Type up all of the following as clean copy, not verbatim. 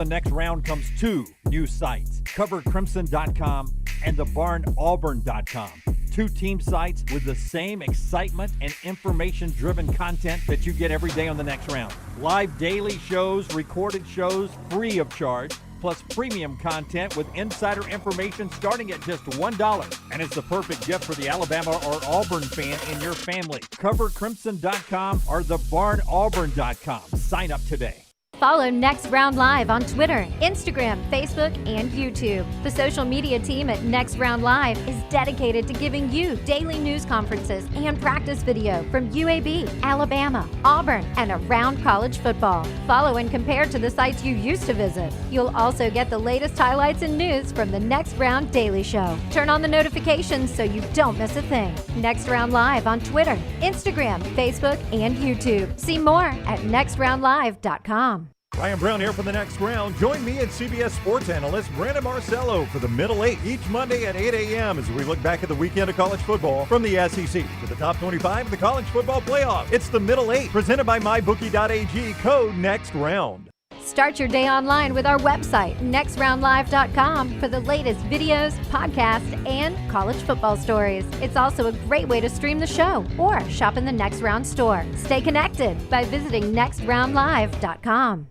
The next round comes two new sites, covercrimson.com and thebarnauburn.com. Two team sites with the same excitement and information-driven content that you get every day on The Next Round. Live daily shows, recorded shows, free of charge, plus premium content with insider information starting at just $1. And it's the perfect gift for the Alabama or Auburn fan in your family. Covercrimson.com or thebarnauburn.com. Sign up today. Follow Next Round Live on Twitter, Instagram, Facebook, and YouTube. The social media team at Next Round Live is dedicated to giving you daily news conferences and practice video from UAB, Alabama, Auburn, and around college football. Follow and compare to the sites you used to visit. You'll also get the latest highlights and news from the Next Round Daily Show. Turn on the notifications so you don't miss a thing. Next Round Live on Twitter, Instagram, Facebook, and YouTube. See more at nextroundlive.com. Ryan Brown here for The Next Round. Join me and CBS sports analyst Brandon Marcello for the Middle Eight each Monday at 8 a.m. as we look back at the weekend of college football from the SEC to the top 25 of the college football playoff. It's the Middle Eight, presented by mybookie.ag, code NEXTROUND. Start your day online with our website, nextroundlive.com, for the latest videos, podcasts, and college football stories. It's also a great way to stream the show or shop in the Next Round store. Stay connected by visiting nextroundlive.com.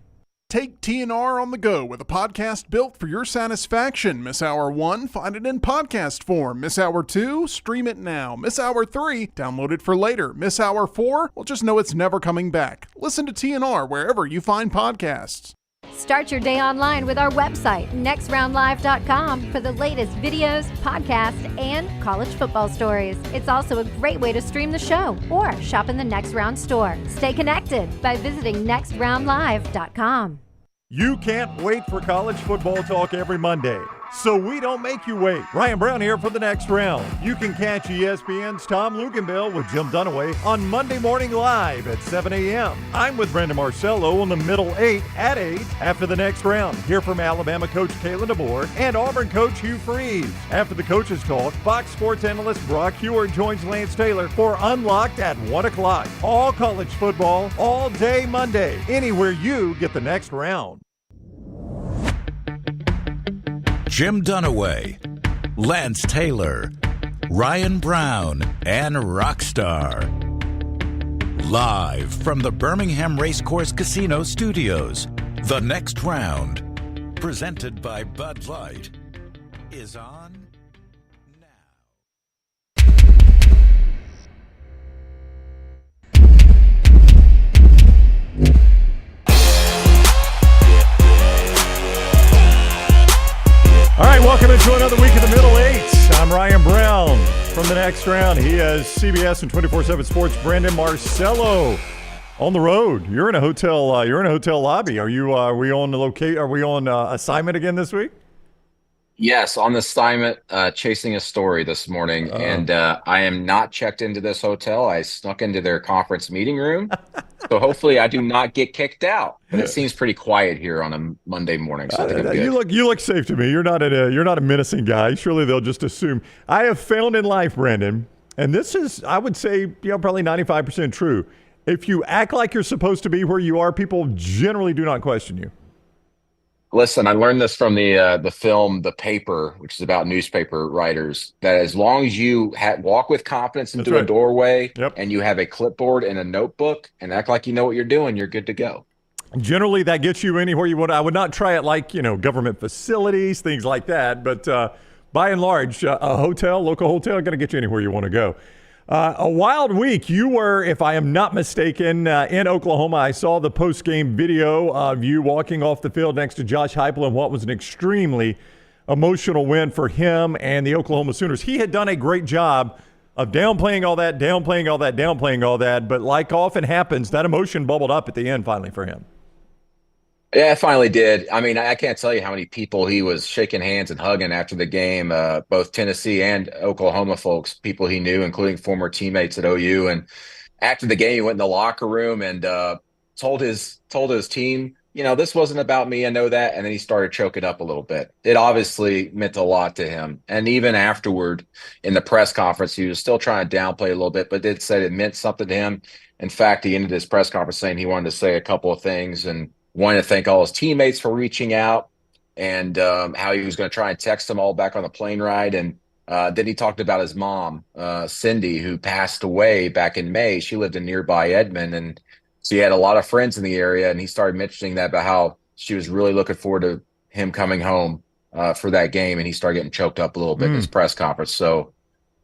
Take TNR on the go with a podcast built for your satisfaction. Miss Hour 1? Find it in podcast form. Miss Hour 2? Stream it now. Miss Hour 3? Download it for later. Miss Hour 4? Well, just know it's never coming back. Listen to TNR wherever you find podcasts. Start your day online with our website, nextroundlive.com, for the latest videos, podcasts, and college football stories. It's also a great way to stream the show or shop in the Next Round store. Stay connected by visiting nextroundlive.com. You can't wait for college football talk every Monday, so we don't make you wait. Ryan Brown here for The Next Round. You can catch ESPN's Tom Luginbill with Jim Dunaway on Monday Morning Live at 7 a.m. I'm with Brandon Marcello on the Middle Eight at 8 after The Next Round. Hear from Alabama coach Kalen DeBoer and Auburn coach Hugh Freeze. After the coaches talk, Fox Sports analyst Brock Huard joins Lance Taylor for Unlocked at 1 o'clock. All college football, all day Monday, anywhere you get The Next Round. Jim Dunaway, Lance Taylor, Ryan Brown, and Rockstar. Live from the Birmingham Racecourse Casino Studios, The Next Round, presented by Bud Light, is on now. All right, welcome into another week of the Middle Eight. I'm Ryan Brown from The Next Round. He has CBS and 24/7 Sports Brandon Marcello on the road. You're in a hotel. You're in a hotel lobby. Are you? Are we on assignment again this week? Yes, on assignment, chasing a story this morning, and I am not checked into this hotel. I snuck into their conference meeting room, so hopefully I do not get kicked out. But it seems pretty quiet here on a Monday morning, so I think I'm good. You look safe to me. You're not a menacing guy. Surely they'll just assume. I have found in life, Brandon, and this is, I would say, probably 95% true. If you act like you're supposed to be where you are, people generally do not question you. Listen, I learned this from the film The Paper, which is about newspaper writers, that as long as you walk with confidence into a doorway and you have a clipboard and a notebook and act like you know what you're doing, you're good to go. Generally, that gets you anywhere you want. I would not try it like, government facilities, things like that. But by and large, a local hotel, going to get you anywhere you want to go. A wild week. You were, if I am not mistaken, in Oklahoma. I saw the post-game video of you walking off the field next to Josh Heupel in what was an extremely emotional win for him and the Oklahoma Sooners. He had done a great job of downplaying all that, but like often happens, that emotion bubbled up at the end finally for him. Yeah, it finally did. I mean, I can't tell you how many people he was shaking hands and hugging after the game, both Tennessee and Oklahoma folks, people he knew, including former teammates at OU. And after the game, he went in the locker room and told his team, this wasn't about me. I know that. And then he started choking up a little bit. It obviously meant a lot to him. And even afterward in the press conference, he was still trying to downplay a little bit, but did say it meant something to him. In fact, he ended his press conference saying he wanted to say a couple of things. And wanted to thank all his teammates for reaching out, and how he was going to try and text them all back on the plane ride. And then he talked about his mom, Cindy, who passed away back in May. She lived in nearby Edmond, and so he had a lot of friends in the area, and he started mentioning that about how she was really looking forward to him coming home for that game, and he started getting choked up a little bit in his press conference. So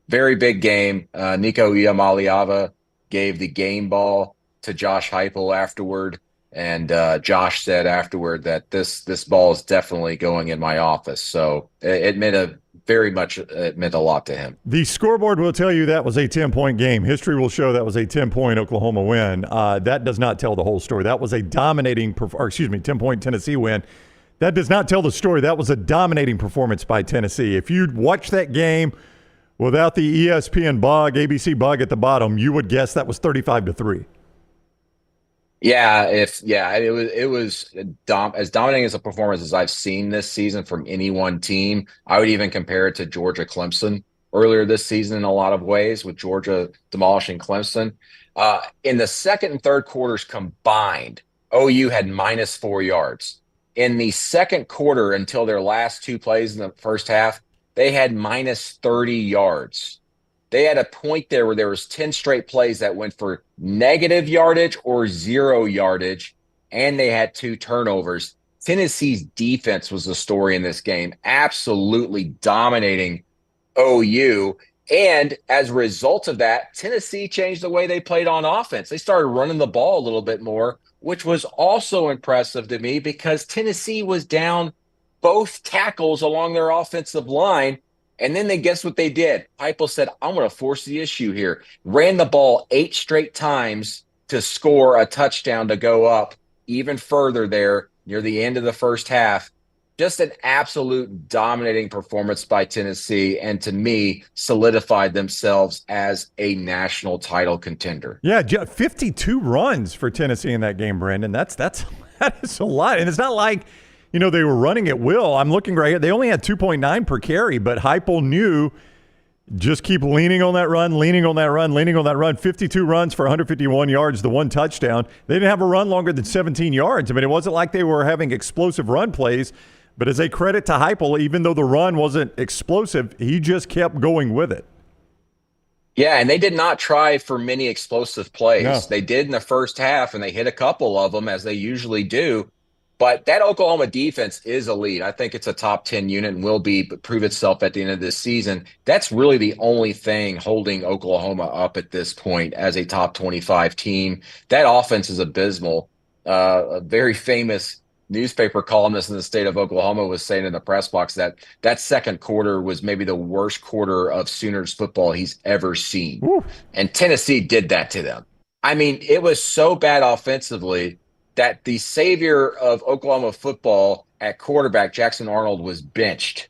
very big game. Nico Iamaleava gave the game ball to Josh Heupel afterward, and Josh said afterward that this ball is definitely going in my office. So it meant a lot to him. The scoreboard will tell you that was a 10-point game. History will show that was a 10-point Oklahoma win. That does not tell the whole story. That was a 10-point Tennessee win. That does not tell the story. That was a dominating performance by Tennessee. If you'd watched that game without the ESPN bug, ABC bug at the bottom, you would guess that was 35-3. Yeah, it was as dominating as a performance as I've seen this season from any one team. I would even compare it to Georgia Clemson earlier this season in a lot of ways, with Georgia demolishing Clemson. In the second and third quarters combined, OU had -4 yards. In the second quarter, until their last two plays in the first half, they had -30 yards. They had a point there where there was 10 straight plays that went for negative yardage or 0 yardage, and they had 2 turnovers. Tennessee's defense was the story in this game, absolutely dominating OU. And as a result of that, Tennessee changed the way they played on offense. They started running the ball a little bit more, which was also impressive to me because Tennessee was down both tackles along their offensive line. And then guess what they did? Heupel said, I'm going to force the issue here. Ran the ball 8 straight times to score a touchdown to go up even further there near the end of the first half. Just an absolute dominating performance by Tennessee, and to me, solidified themselves as a national title contender. Yeah, 52 runs for Tennessee in that game, Brandon. That is a lot. And it's not like, they were running at will. I'm looking right here. They only had 2.9 per carry, but Heupel knew just keep leaning on that run, leaning on that run, leaning on that run. 52 runs for 151 yards, the 1 touchdown. They didn't have a run longer than 17 yards. I mean, it wasn't like they were having explosive run plays, but as a credit to Heupel, even though the run wasn't explosive, he just kept going with it. Yeah, and they did not try for many explosive plays. No. They did in the first half, and they hit a couple of them, as they usually do. But that Oklahoma defense is elite. I think it's a top 10 unit and will prove itself at the end of this season. That's really the only thing holding Oklahoma up at this point as a top 25 team. That offense is abysmal. A very famous newspaper columnist in the state of Oklahoma was saying in the press box that second quarter was maybe the worst quarter of Sooners football he's ever seen. Woo. And Tennessee did that to them. I mean, it was so bad offensively that the savior of Oklahoma football at quarterback, Jackson Arnold, was benched.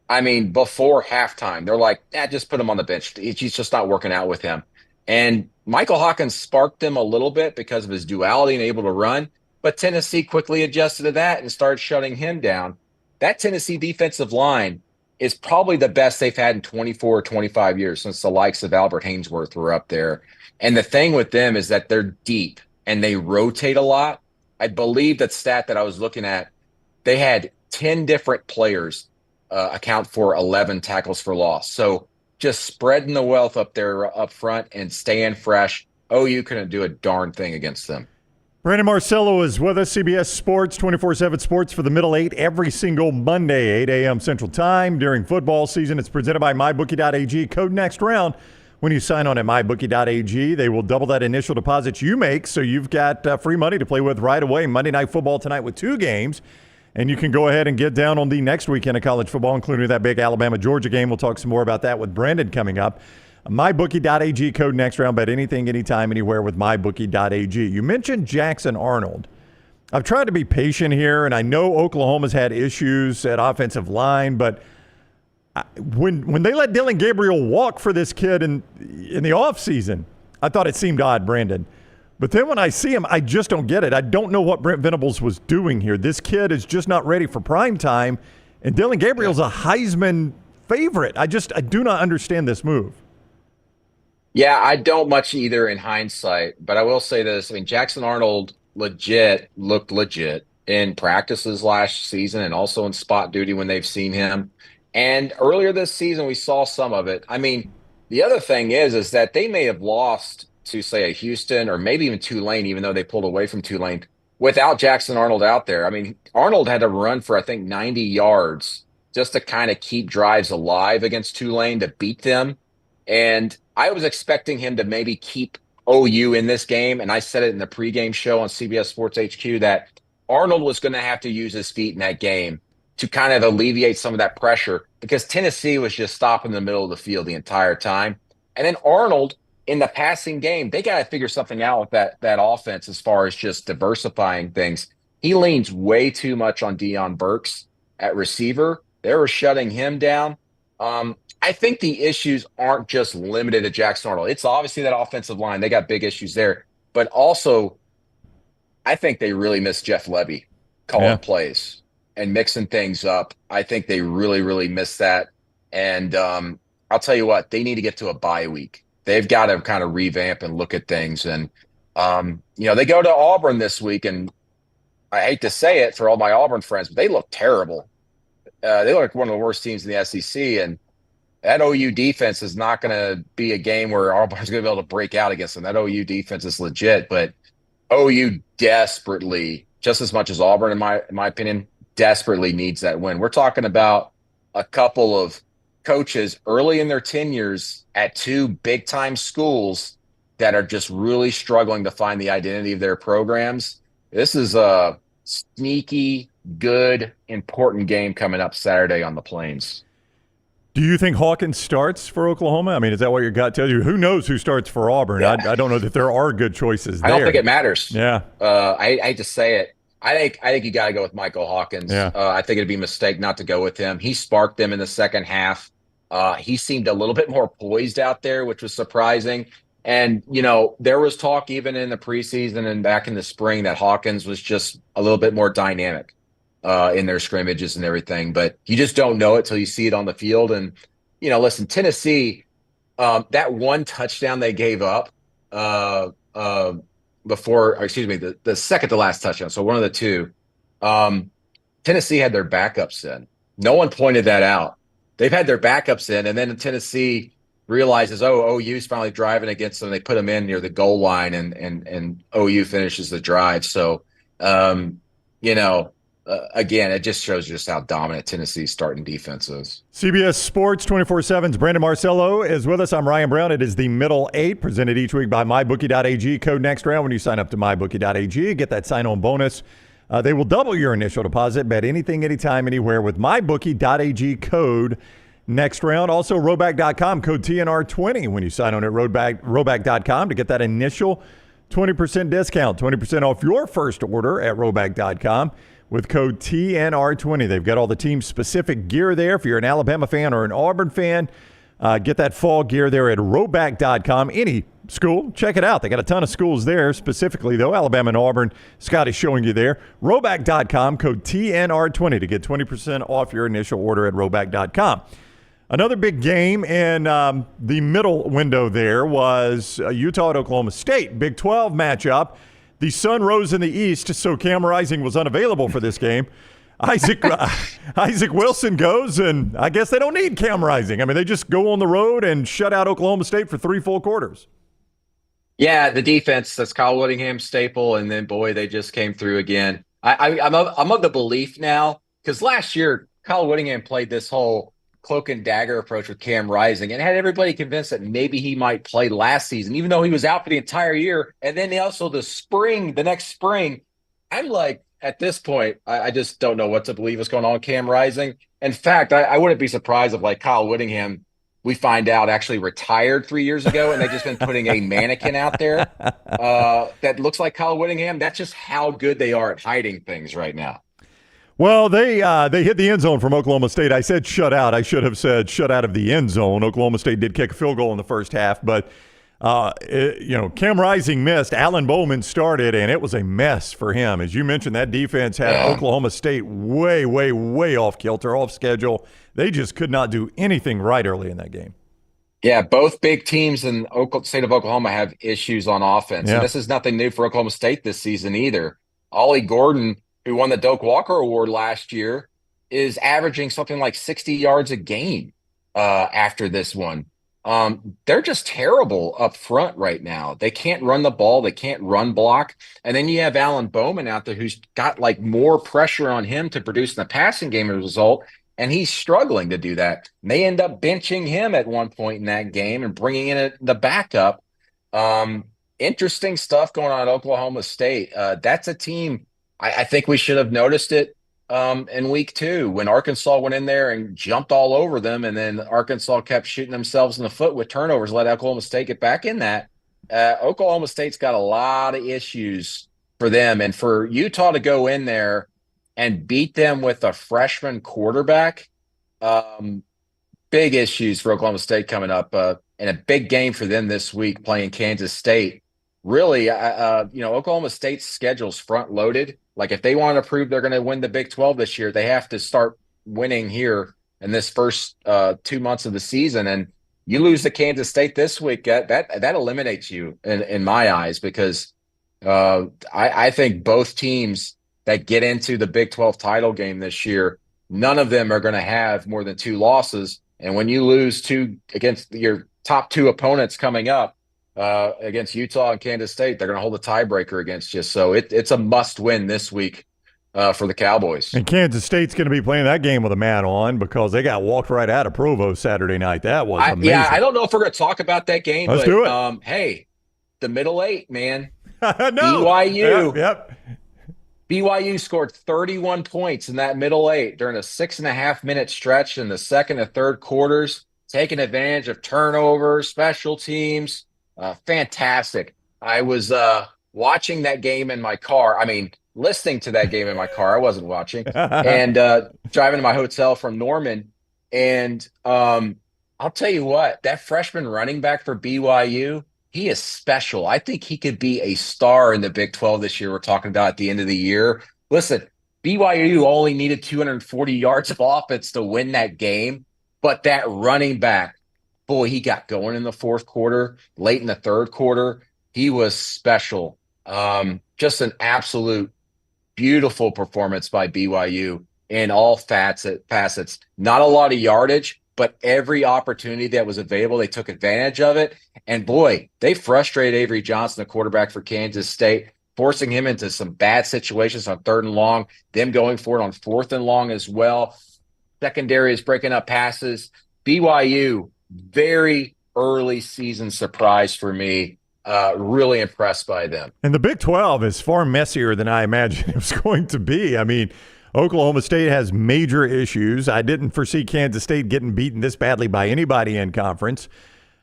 I mean, before halftime, they're like, just put him on the bench. He's just not working out with him. And Michael Hawkins sparked them a little bit because of his duality and able to run, but Tennessee quickly adjusted to that and started shutting him down. That Tennessee defensive line is probably the best they've had in 24 or 25 years since the likes of Albert Haynesworth were up there. And the thing with them is that they're deep and they rotate a lot. I believe that stat that I was looking at, they had 10 different players account for 11 tackles for loss. So just spreading the wealth up there up front and staying fresh. OU couldn't do a darn thing against them. Brandon Marcello is with us, CBS Sports, 24/7 Sports for the Middle 8 every single Monday, 8 a.m. Central Time during football season. It's presented by MyBookie.ag. Code next round. When you sign on at MyBookie.ag, they will double that initial deposit you make, so you've got free money to play with right away. Monday Night Football tonight with 2 games, and you can go ahead and get down on the next weekend of college football, including that big Alabama-Georgia game. We'll talk some more about that with Brandon coming up. MyBookie.ag, code next round. Bet anything, anytime, anywhere with MyBookie.ag. You mentioned Jackson Arnold. I've tried to be patient here, and I know Oklahoma's had issues at offensive line, but when they let Dylan Gabriel walk for this kid in the offseason, I thought it seemed odd, Brandon. But then when I see him, I just don't get it. I don't know what Brent Venables was doing here. This kid is just not ready for prime time, and Dylan Gabriel's a Heisman favorite. I do not understand this move. Yeah, I don't much either in hindsight, but I will say this. I mean, Jackson Arnold looked legit. in practices last season and also in spot duty when they've seen him. And earlier this season, we saw some of it. I mean, the other thing is that they may have lost to, say, a Houston or maybe even Tulane, even though they pulled away from Tulane, without Jackson Arnold out there. I mean, Arnold had to run for, I think, 90 yards just to kind of keep drives alive against Tulane to beat them. And I was expecting him to maybe keep OU in this game. And I said it in the pregame show on CBS Sports HQ that Arnold was going to have to use his feet in that game to kind of alleviate some of that pressure because Tennessee was just stopping in the middle of the field the entire time. And then Arnold in the passing game, they got to figure something out with that offense as far as just diversifying things. He leans way too much on Deion Burks at receiver. They were shutting him down. I think the issues aren't just limited to Jackson Arnold. It's obviously that offensive line. They got big issues there. But also, I think they really miss Jeff Levy calling plays and mixing things up. I think they really, really miss that. And I'll tell you what, they need to get to a bye week. They've got to kind of revamp and look at things. And, they go to Auburn this week, and I hate to say it for all my Auburn friends, but they look terrible. They look like one of the worst teams in the SEC. And that OU defense is not going to be a game where Auburn's going to be able to break out against them. That OU defense is legit, but OU desperately, just as much as Auburn, in my opinion, desperately needs that win. We're talking about a couple of coaches early in their tenures at two big-time schools that are just really struggling to find the identity of their programs. This is a sneaky, good, important game coming up Saturday on the Plains. Do you think Hawkins starts for Oklahoma? I mean, is that what your gut tells you? Who knows who starts for Auburn? Yeah. I don't know that there are good choices there. I don't think it matters. Yeah. I hate to say it. I think you got to go with Michael Hawkins. Yeah. I think it'd be a mistake not to go with him. He sparked them in the second half. He seemed a little bit more poised out there, which was surprising. And, there was talk even in the preseason and back in the spring that Hawkins was just a little bit more dynamic in their scrimmages and everything. But you just don't know it till you see it on the field. And, listen, Tennessee, that one touchdown they gave up the second to last touchdown, so one of the two, Tennessee had their backups in. No one pointed that out. They've had their backups in, and then Tennessee realizes, OU's finally driving against them. They put them in near the goal line, and OU finishes the drive. So, again, it just shows just how dominant Tennessee's starting defense is. CBS Sports 24/7's Brandon Marcello is with us. I'm Ryan Brown. It is the Middle Eight, presented each week by MyBookie.ag. Code next round when you sign up to MyBookie.ag. Get that sign-on bonus. They will double your initial deposit. Bet anything, anytime, anywhere with MyBookie.ag code next round. Also, Roback.com, code TNR20 when you sign on at Roback.com to get that initial 20% discount, 20% off your first order at Roback.com with code TNR20. They've got all the team-specific gear there. If you're an Alabama fan or an Auburn fan, get that fall gear there at Roback.com. Any school, check it out. They got a ton of schools there, specifically, though, Alabama and Auburn. Scott is showing you there. Roback.com, code TNR20 to get 20% off your initial order at Roback.com. Another big game in the middle window there was Utah at Oklahoma State. Big 12 matchup. The sun rose in the east, so Cam Rising was unavailable for this game. Isaac Wilson goes, and I guess they don't need Cam Rising. I mean, they just go on the road and shut out Oklahoma State for 3 full quarters. Yeah, the defense, that's Kyle Whittingham's staple, and then, boy, they just came through again. I'm of the belief now, because last year, Kyle Whittingham played this whole cloak and dagger approach with Cam Rising and had everybody convinced that maybe he might play last season, even though he was out for the entire year. And then also the next spring, I'm like, at this point, I just don't know what to believe is going on with Cam Rising. In fact, I wouldn't be surprised if, like, Kyle Whittingham, we find out actually retired 3 years ago, and they've just been putting a mannequin out there that looks like Kyle Whittingham. That's just how good they are at hiding things right now. Well, they hit the end zone from Oklahoma State. I said shut out. I should have said shut out of the end zone. Oklahoma State did kick a field goal in the first half, but Cam Rising missed. Alan Bowman started, and it was a mess for him. As you mentioned, that defense had Oklahoma State way, way, way off kilter, off schedule. They just could not do anything right early in that game. Yeah, both big teams in the state of Oklahoma have issues on offense. Yeah. And this is nothing new for Oklahoma State this season either. Ollie Gordon, who won the Doak Walker Award last year, is averaging something like 60 yards a game after this one. They're just terrible up front right now. They can't run the ball. They can't run block. And then you have Alan Bowman out there who's got like more pressure on him to produce in the passing game as a result. And he's struggling to do that. And they end up benching him at one point in that game and bringing in the backup. Interesting stuff going on at Oklahoma State. That's a team, I think we should have noticed it in week 2 when Arkansas went in there and jumped all over them, and then Arkansas kept shooting themselves in the foot with turnovers, let Oklahoma State get back in that. Oklahoma State's got a lot of issues for them, and for Utah to go in there and beat them with a freshman quarterback, big issues for Oklahoma State coming up, and a big game for them this week playing Kansas State. Really, Oklahoma State's schedule's front-loaded. Like, if they want to prove they're going to win the Big 12 this year, they have to start winning here in this first 2 months of the season. And you lose to Kansas State this week, that eliminates you in my eyes, because I think both teams that get into the Big 12 title game this year, none of them are going to have more than 2 losses. And when you lose 2 against your top 2 opponents coming up, against Utah and Kansas State, they're going to hold a tiebreaker against you. So it's a must-win this week for the Cowboys. And Kansas State's going to be playing that game with a man on because they got walked right out of Provo Saturday night. That was amazing. Yeah, I don't know if we're going to talk about that game. Let's do it. Hey, the middle 8, man. No. BYU. Yep. BYU scored 31 points in that middle 8 during a 6.5-minute stretch in the second and third quarters, taking advantage of turnovers, special teams. Fantastic. I was watching that game in my car. I mean, listening to that game in my car. I wasn't watching. And driving to my hotel from Norman. And I'll tell you what, that freshman running back for BYU, he is special. I think he could be a star in the Big 12 this year. We're talking about at the end of the year. Listen, BYU only needed 240 yards of offense to win that game. But that running back, boy, he got going in the fourth quarter, late in the third quarter. He was special. Just an absolute beautiful performance by BYU in all facets. Not a lot of yardage, but every opportunity that was available, they took advantage of it. And boy, they frustrated Avery Johnson, the quarterback for Kansas State, forcing him into some bad situations on 3rd and long, them going for it on 4th and long as well. Secondary is breaking up passes. BYU, very early season surprise for me. Really impressed by them. And the Big 12 is far messier than I imagined it was going to be. I mean, Oklahoma State has major issues. I didn't foresee Kansas State getting beaten this badly by anybody in conference.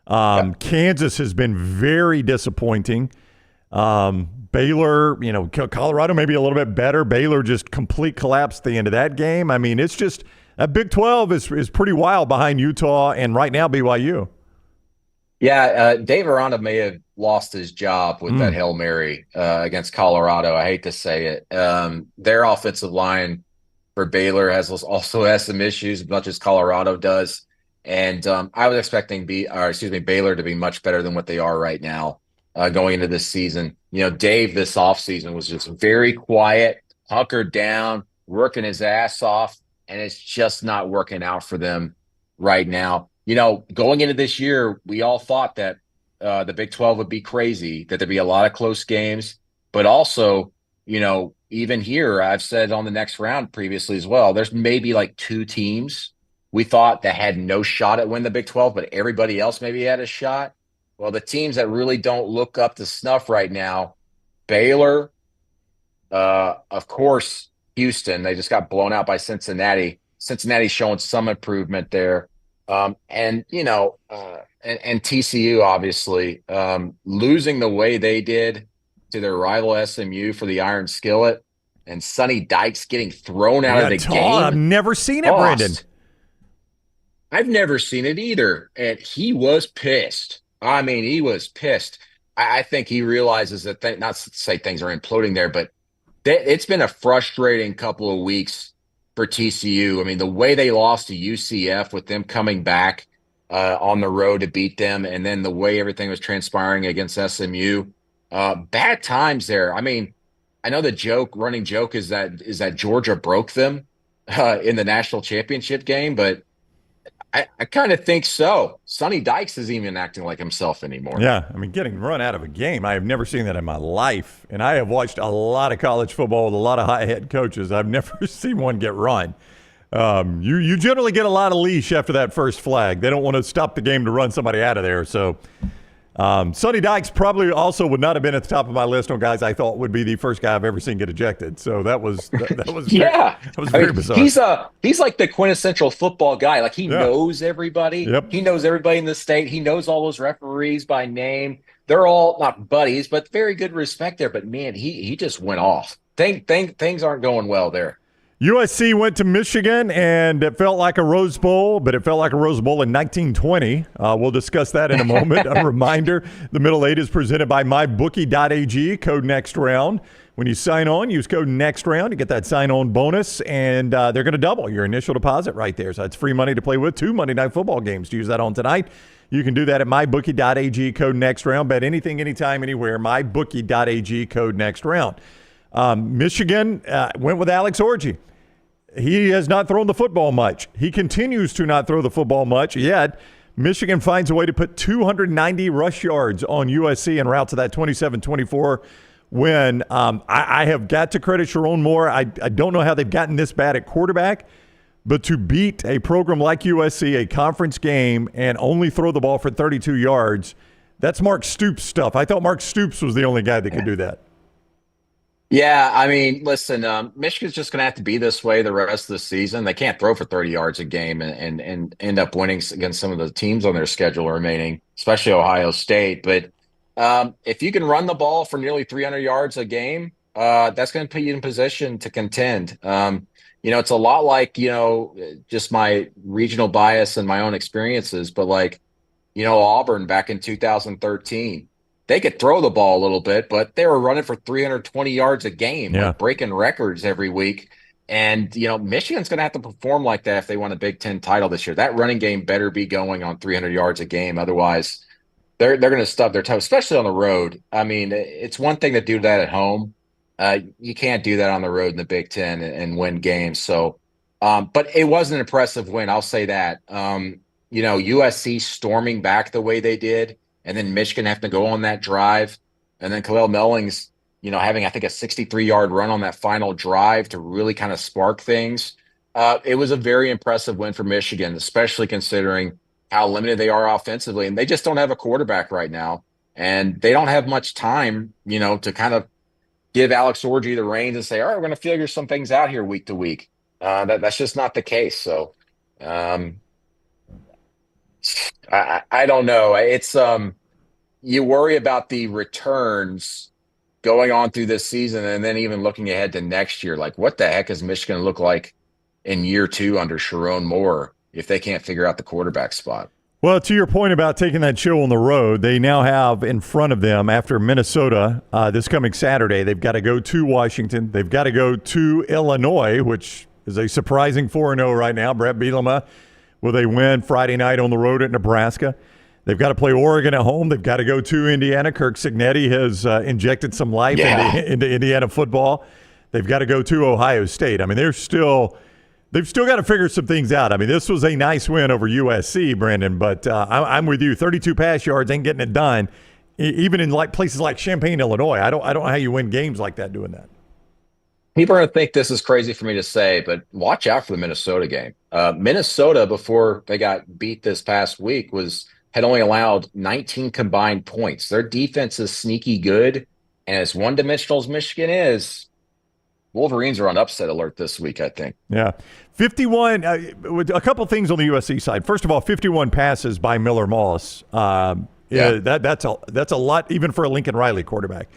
Kansas has been very disappointing. Baylor, Colorado maybe a little bit better. Baylor just complete collapse at the end of that game. I mean, it's just that Big 12 is pretty wild behind Utah and right now BYU. Yeah, Dave Aranda may have lost his job with that Hail Mary against Colorado. I hate to say it. Their offensive line for Baylor also has some issues, as much as Colorado does. And I was expecting Baylor to be much better than what they are right now going into this season. Dave this offseason was just very quiet, hunkered down, working his ass off, and it's just not working out for them right now. Going into this year, we all thought that the Big 12 would be crazy, that there'd be a lot of close games. But also, even here, I've said on the next round previously as well, there's maybe like 2 teams we thought that had no shot at winning the Big 12, but everybody else maybe had a shot. Well, the teams that really don't look up to snuff right now, Baylor, of course, Houston, they just got blown out by Cincinnati. Cincinnati's showing some improvement there. And TCU, obviously, losing the way they did to their rival SMU for the Iron Skillet, and Sonny Dykes getting thrown out of the game. I've never seen it, Brandon. I've never seen it either. And he was pissed. I mean, he was pissed. I think he realizes that, not to say things are imploding there, but it's been a frustrating couple of weeks for TCU. I mean, the way they lost to UCF with them coming back on the road to beat them, and then the way everything was transpiring against SMU, bad times there. I mean, I know the running joke is that Georgia broke them in the national championship game, but I kind of think so. Sonny Dykes isn't even acting like himself anymore. Yeah, I mean, getting run out of a game, I have never seen that in my life. And I have watched a lot of college football with a lot of high head coaches. I've never seen one get run. You generally get a lot of leash after that first flag. They don't want to stop the game to run somebody out of there. So Sonny Dykes probably also would not have been at the top of my list on guys I thought would be the first guy I've ever seen get ejected. So that was Yeah, that was very bizarre. He's like the quintessential football guy. Like he knows everybody. Yep. He knows everybody in the state. He knows all those referees by name. They're all not buddies, but very good respect there. But man, he just went off. Things aren't going well there. USC went to Michigan, and it felt like a Rose Bowl, but it felt like a Rose Bowl in 1920. We'll discuss that in a moment. A reminder, the Middle Eight is presented by mybookie.ag, code NEXTROUND. When you sign on, use code NEXTROUND. You get that sign-on bonus, and they're going to double your initial deposit right there. So that's free money to play with. 2 Monday Night Football games to use that on tonight. You can do that at mybookie.ag, code NEXTROUND. Bet anything, anytime, anywhere. Mybookie.ag, code NEXTROUND. Michigan went with Alex Orji. He has not thrown the football much. He continues to not throw the football much, yet Michigan finds a way to put 290 rush yards on USC en route to that 27-24 win. I have got to credit Sharon Moore. I don't know how they've gotten this bad at quarterback, but to beat a program like USC, a conference game, and only throw the ball for 32 yards, that's Mark Stoops stuff. I thought Mark Stoops was the only guy that could do that. Yeah, I mean, listen, Michigan's just going to have to be this way the rest of the season. They can't throw for 30 yards a game and end up winning against some of the teams on their schedule remaining, especially Ohio State. But if you can run the ball for nearly 300 yards a game, that's going to put you in position to contend. It's a lot like, just my regional bias and my own experiences, but like, Auburn back in 2013. They could throw the ball a little bit, but they were running for 320 yards a game, like breaking records every week. And, Michigan's going to have to perform like that if they want a Big Ten title this year. That running game better be going on 300 yards a game. Otherwise, they're going to stub their toe, especially on the road. I mean, it's one thing to do that at home. You can't do that on the road in the Big Ten and win games. So, but it was an impressive win. I'll say that. USC storming back the way they did, and then Michigan having to go on that drive, and then Khalil Mellings, having, I think, a 63-yard run on that final drive to really kind of spark things. It was a very impressive win for Michigan, especially considering how limited they are offensively. And they just don't have a quarterback right now, and they don't have much time, to kind of give Alex Orji the reins and say, all right, we're going to figure some things out here week to week. That's just not the case. So I don't know. It's you worry about the returns going on through this season, and then even looking ahead to next year. Like, what the heck is Michigan look like in year 2 under Sharon Moore if they can't figure out the quarterback spot? Well, to your point about taking that chill on the road, they now have in front of them, after Minnesota this coming Saturday, they've got to go to Washington. They've got to go to Illinois, which is a surprising 4-0 right now. Brett Bielema with a win Friday night on the road at Nebraska. They've got to play Oregon at home. They've got to go to Indiana. Kirk Cignetti has injected some life into Indiana football. They've got to go to Ohio State. I mean, they've still got to figure some things out. I mean, this was a nice win over USC, Brandon, but I'm with you. 32 pass yards ain't getting it done, even in places like Champaign, Illinois. I don't know how you win games like that doing that. People are going to think this is crazy for me to say, but watch out for the Minnesota game. Minnesota, before they got beat this past week, had only allowed 19 combined points. Their defense is sneaky good, and as one-dimensional as Michigan is, Wolverines are on upset alert this week, I think. Yeah. 51, a couple things on the USC side. First of all, 51 passes by Miller Moss. That's a lot, even for a Lincoln Riley quarterback.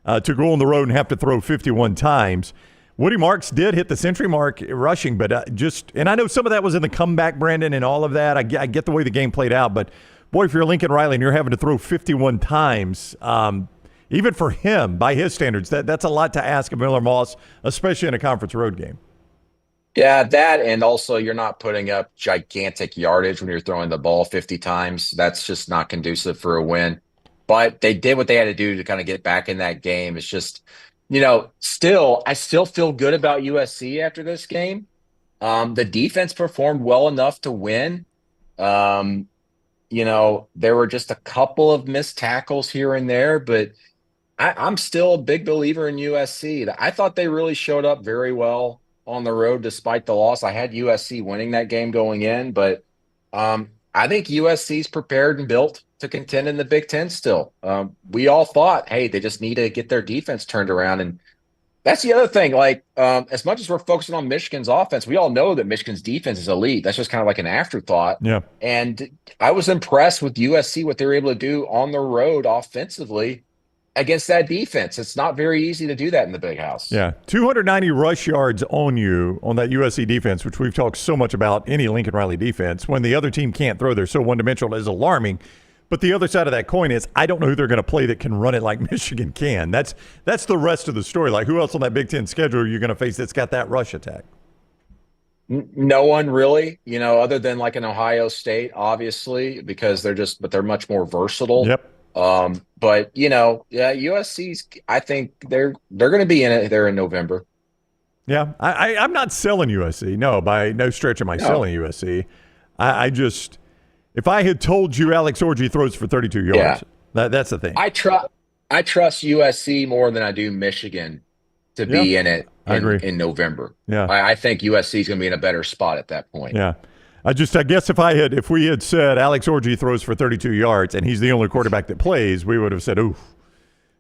To go on the road and have to throw 51 times. Woody Marks did hit the century mark rushing, but and I know some of that was in the comeback, Brandon, and all of that. I get the way the game played out, but boy, if you're Lincoln Riley and you're having to throw 51 times, even for him, by his standards, that's a lot to ask of Miller Moss, especially in a conference road game. Yeah, that, and also you're not putting up gigantic yardage when you're throwing the ball 50 times. That's just not conducive for a win. But they did what they had to do to kind of get back in that game. It's just I still feel good about USC after this game. The defense performed well enough to win. There were just a couple of missed tackles here and there, but I'm still a big believer in USC. I thought they really showed up very well on the road despite the loss. I had USC winning that game going in, but I think USC's prepared and built to contend in the Big Ten still. We all thought, hey, they just need to get their defense turned around. And that's the other thing. Like, as much as we're focusing on Michigan's offense, we all know that Michigan's defense is elite. That's just kind of like an afterthought. Yeah. And I was impressed with USC, what they were able to do on the road offensively against that defense. It's not very easy to do that in the Big House. Yeah. 290 rush yards on you on that USC defense, which we've talked so much about any Lincoln Riley defense. When the other team can't throw, they're so one-dimensional, is alarming. But the other side of that coin is I don't know who they're going to play that can run it like Michigan can. That's the rest of the story. Like, who else on that Big Ten schedule are you going to face that's got that rush attack? No one really, other than like an Ohio State, obviously, because they're much more versatile. Yep. But USC's, I think they're going to be in it there in November. Yeah. I'm not selling USC. No, by no stretch am I selling USC. I just, if I had told you Alex Orji throws for 32 yards, that's the thing. I trust USC more than I do Michigan to be in it in November. Yeah. I think USC is going to be in a better spot at that point. Yeah. I guess if we had said Alex Orji throws for 32 yards and he's the only quarterback that plays, we would have said, oof,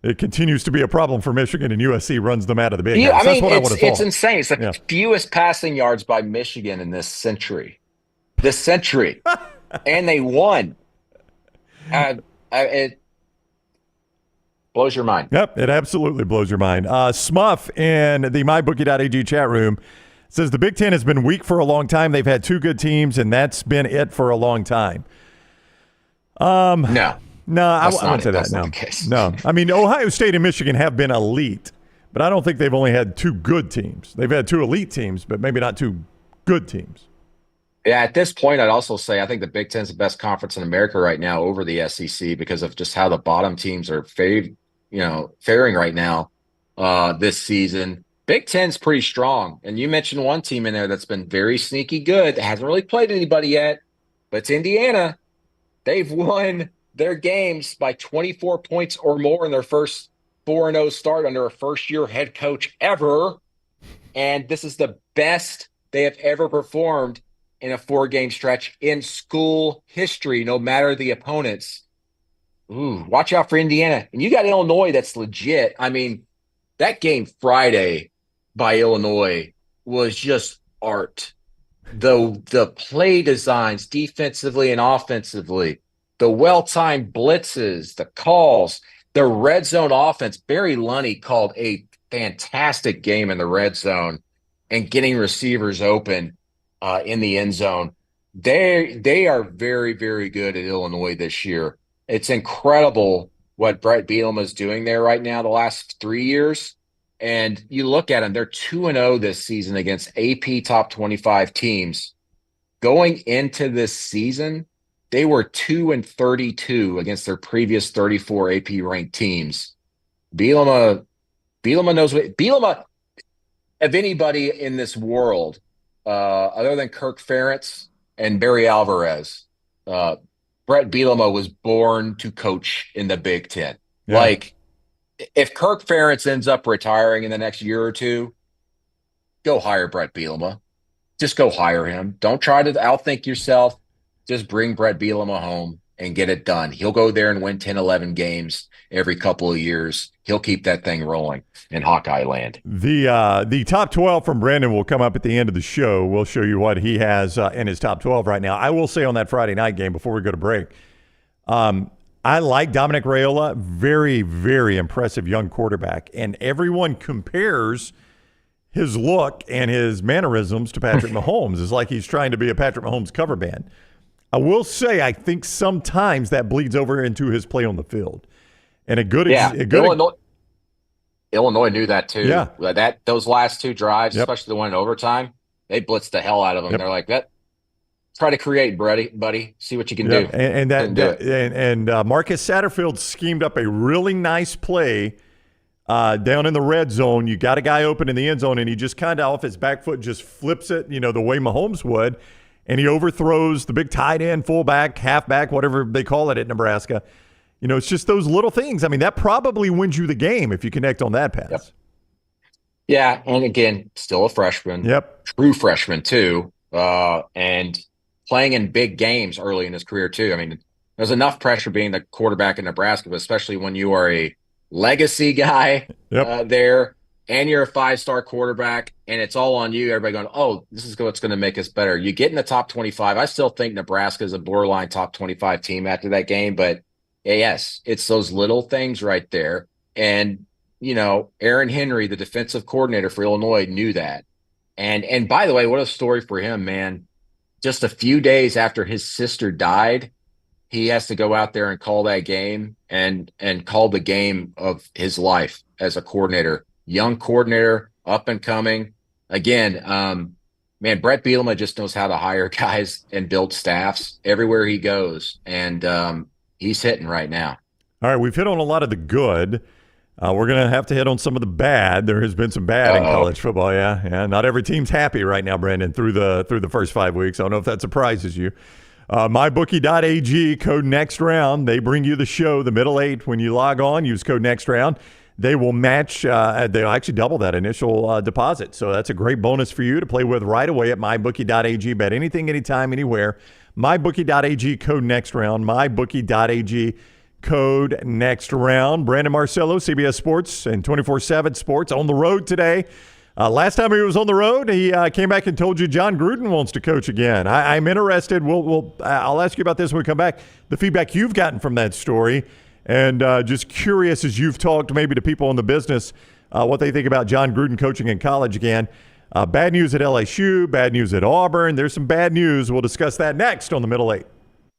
it continues to be a problem for Michigan and USC runs them out of the Big House. That's what I would have thought. It's insane. It's the fewest passing yards by Michigan in this century. And they won. It blows your mind. Yep, it absolutely blows your mind. Smuff in the mybookie.ag chat room says the Big Ten has been weak for a long time. They've had two good teams, and that's been it for a long time. No, I wouldn't say that. No. I mean, Ohio State and Michigan have been elite, but I don't think they've only had two good teams. They've had two elite teams, but maybe not two good teams. Yeah, at this point, I'd also say I think the Big Ten's the best conference in America right now over the SEC because of just how the bottom teams are faring right now this season. Big Ten's pretty strong. And you mentioned one team in there that's been very sneaky good that hasn't really played anybody yet, but it's Indiana. They've won their games by 24 points or more in their first 4-0 start under a first-year head coach ever. And this is the best they have ever performed in a 4-game stretch in school history, no matter the opponents. Ooh, watch out for Indiana. And you got Illinois that's legit. I mean, that game Friday by Illinois was just art. The play designs defensively and offensively, the well-timed blitzes, the calls, the red zone offense. Barry Lunny called a fantastic game in the red zone and getting receivers open in the end zone. They are very, very good at Illinois this year. It's incredible what Brett Bielema is doing there right now the last 3 years. And you look at them, they're 2-0 this season against AP top 25 teams. Going into this season, they were 2-32 against their previous 34 AP ranked teams. Bielema knows what Bielema, of anybody in this world, other than Kirk Ferentz and Barry Alvarez, Brett Bielema was born to coach in the Big Ten. Yeah. Like, if Kirk Ferentz ends up retiring in the next year or two, go hire Brett Bielema. Just go hire him. Don't try to outthink yourself. Just bring Brett Bielema home and get it done. He'll go there and win 10, 11 games every couple of years. He'll keep that thing rolling in Hawkeye land. The top 12 from Brandon will come up at the end of the show. We'll show you what he has in his top 12 right now. I will say on that Friday night game before we go to break, I like Dominic Raiola, very, very impressive young quarterback, and everyone compares his look and his mannerisms to Patrick Mahomes. It's like he's trying to be a Patrick Mahomes cover band. I will say I think sometimes that bleeds over into his play on the field. And Illinois knew that too. Yeah. Those last two drives, especially the one in overtime, they blitzed the hell out of them. They're like, try to create, buddy. See what you can do. And Marcus Satterfield schemed up a really nice play down in the red zone. You got a guy open in the end zone, and he just kind of off his back foot just flips it, the way Mahomes would, and he overthrows the big tight end, fullback, halfback, whatever they call it at Nebraska. It's just those little things. I mean, that probably wins you the game if you connect on that pass. Yep. Yeah, and again, still a freshman. Yep. True freshman, too. And playing in big games early in his career, too. I mean, there's enough pressure being the quarterback in Nebraska, but especially when you are a legacy guy there and you're a 5-star quarterback and it's all on you. Everybody going, oh, this is what's going to make us better. You get in the top 25. I still think Nebraska is a borderline top 25 team after that game, but yes, it's those little things right there. And, Aaron Henry, the defensive coordinator for Illinois, knew that. And by the way, what a story for him, man. Just a few days after his sister died, he has to go out there and call that game and call the game of his life as a coordinator. Young coordinator, up and coming. Again, man, Brett Bielema just knows how to hire guys and build staffs everywhere he goes. And he's hitting right now. All right, we've hit on a lot of the good. We're going to have to hit on some of the bad. There has been some bad in college football, yeah. Not every team's happy right now, Brandon, through the first 5 weeks. I don't know if that surprises you. MyBookie.ag, code NEXTROUND. They bring you the show, the middle eight. When you log on, use code NEXTROUND. They will match, they'll actually double that initial deposit. So that's a great bonus for you to play with right away at MyBookie.ag. Bet anything, anytime, anywhere. MyBookie.ag, code NEXTROUND. MyBookie.ag, code NEXTROUND. Brandon Marcello, CBS Sports and 24/7 Sports on the road today. Last time he was on the road, he came back and told you Jon Gruden wants to coach again. I'm interested. I'll ask you about this when we come back. The feedback you've gotten from that story, and just curious as you've talked maybe to people in the business, what they think about Jon Gruden coaching in college again. Bad news at LSU, bad news at Auburn. There's some bad news. We'll discuss that next on the Middle Eight.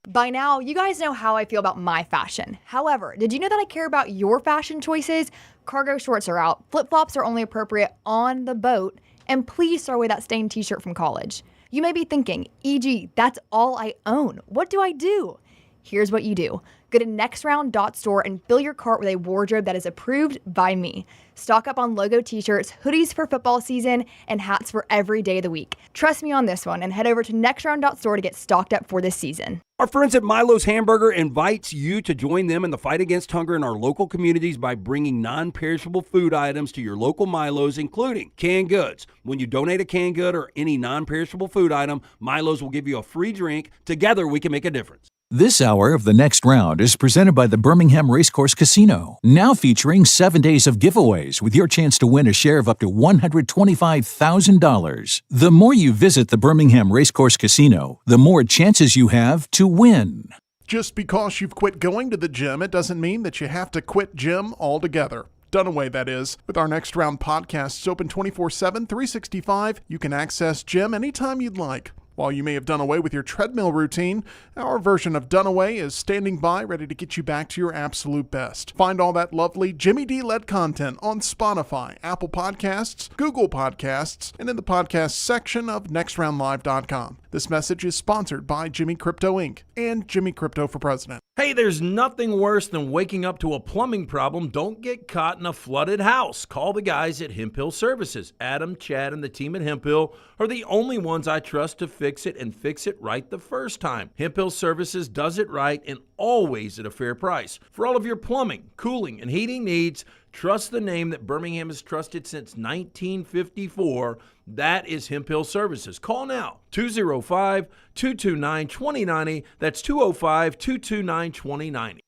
By now, you guys know how I feel about my fashion. However, did you know that I care about your fashion choices? Cargo shorts are out, flip-flops are only appropriate on the boat, and please throw away that stained t-shirt from college. You may be thinking, EG, that's all I own. What do I do? Here's what you do. Go to nextround.store and fill your cart with a wardrobe that is approved by me. Stock up on logo t-shirts, hoodies for football season, and hats for every day of the week. Trust me on this one and head over to nextround.store to get stocked up for this season. Our friends at Milo's Hamburger invites you to join them in the fight against hunger in our local communities by bringing non-perishable food items to your local Milo's, including canned goods. When you donate a canned good or any non-perishable food item, Milo's will give you a free drink. Together, we can make a difference. This hour of The Next Round is presented by the Birmingham Racecourse Casino, now featuring 7 days of giveaways with your chance to win a share of up to $125,000. The more you visit the Birmingham Racecourse Casino, the more chances you have to win. Just because you've quit going to the gym, it doesn't mean that you have to quit gym altogether. Dunaway, that is. With our Next Round podcasts open 24/7, 365, you can access gym anytime you'd like. While you may have done away with your treadmill routine, our version of Dunaway is standing by ready to get you back to your absolute best. Find all that lovely Jimmy D-led content on Spotify, Apple Podcasts, Google Podcasts, and in the podcast section of nextroundlive.com. This message is sponsored by Jimmy Crypto Inc. and Jimmy Crypto for President. Hey, there's nothing worse than waking up to a plumbing problem. Don't get caught in a flooded house. Call the guys at Hemp Hill Services. Adam, Chad, and the team at Hemp Hill are the only ones I trust to fix it and fix it right the first time. Hemp Hill Services does it right and always at a fair price. For all of your plumbing, cooling, and heating needs, trust the name that Birmingham has trusted since 1954. That is Hemp Hill Services. Call now, 205-229-2090. That's 205-229-2090.